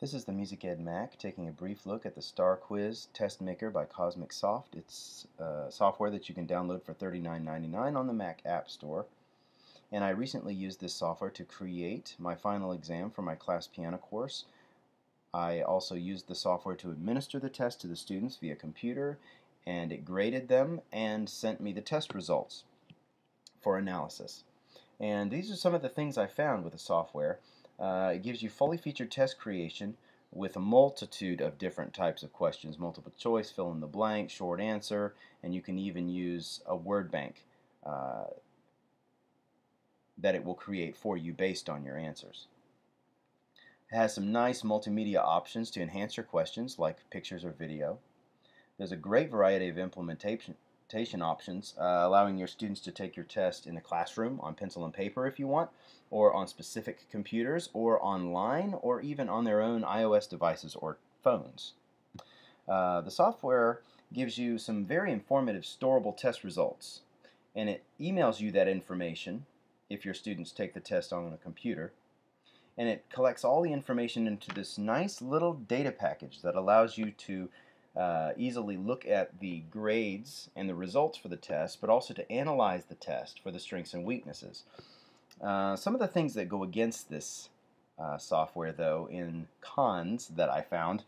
This is the MusicEdMac taking a brief look at the StarQuiz test maker by Cosmicsoft. It's software that you can download for $39.99 on the Mac App Store. And I recently used this software to create my final exam for my class piano course. I also used the software to administer the test to the students via computer, and it graded them and sent me the test results for analysis. And these are some of the things I found with the software. It gives you fully featured test creation with a multitude of different types of questions, multiple choice, fill in the blank, short answer, and you can even use a word bank that it will create for you based on your answers. It has some nice multimedia options to enhance your questions, like pictures or video. There's a great variety of implementation options, allowing your students to take your test in the classroom on pencil and paper if you want, or on specific computers, or online, or even on their own iOS devices or phones. The software gives you some very informative storable test results, and it emails you that information if your students take the test on a computer, and it collects all the information into this nice little data package that allows you to easily look at the grades and the results for the test, but also to analyze the test for the strengths and weaknesses. Some of the things that go against this software, though, in cons that I found,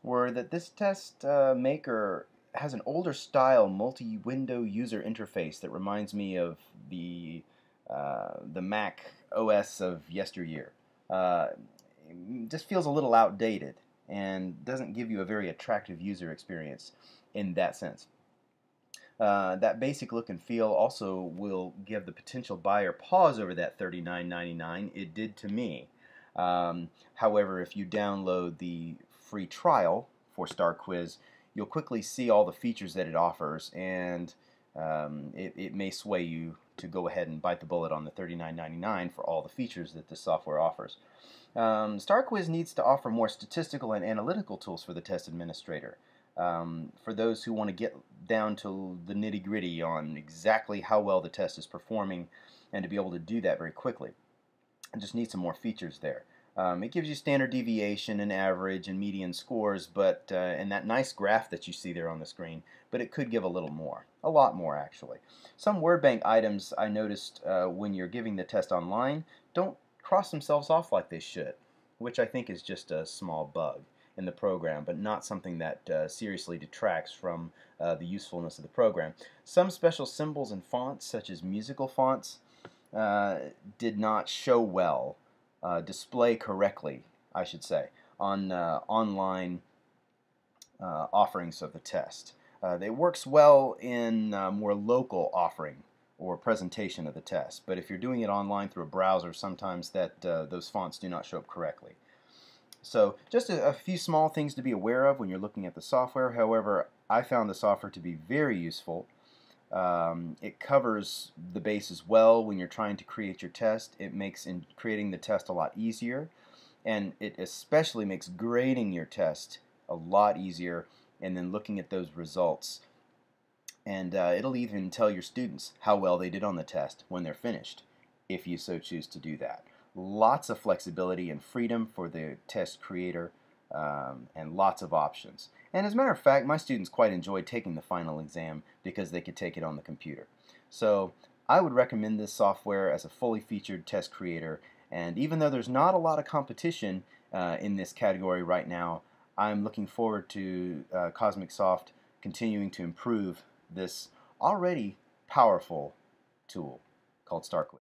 were that this test maker has an older style multi-window user interface that reminds me of the Mac OS of yesteryear. It just feels a little outdated and doesn't give you a very attractive user experience in that sense. That basic look and feel also will give the potential buyer pause over that $39.99. It did to me. However, if you download the free trial for StarQuiz, you'll quickly see all the features that it offers, and it may sway you to go ahead and bite the bullet on the $39.99 for all the features that this software offers. StarQuiz needs to offer more statistical and analytical tools for the test administrator. For those who want to get down to the nitty-gritty on exactly how well the test is performing, and to be able to do that very quickly. It just needs some more features there. It gives you standard deviation and average and median scores, but and that nice graph that you see there on the screen, but it could give a little more, a lot more actually. Some word bank items I noticed when you're giving the test online don't cross themselves off like they should, which I think is just a small bug in the program, but not something that seriously detracts from the usefulness of the program. Some special symbols and fonts, such as musical fonts, did not show well, display correctly, I should say, on online offerings of the test. It works well in more local offering or presentation of the test, but if you're doing it online through a browser, sometimes those fonts do not show up correctly. So just a few small things to be aware of when you're looking at the software. However, I found the software to be very useful. It covers the bases well when you're trying to create your test. It makes creating the test a lot easier, and it especially makes grading your test a lot easier, and then looking at those results. And it'll even tell your students how well they did on the test when they're finished, if you so choose to do that. Lots of flexibility and freedom for the test creator, and lots of options. And as a matter of fact, my students quite enjoyed taking the final exam because they could take it on the computer. So I would recommend this software as a fully featured test creator, and even though there's not a lot of competition in this category right now, I'm looking forward to Cosmicsoft continuing to improve this already powerful tool called StarQuiz.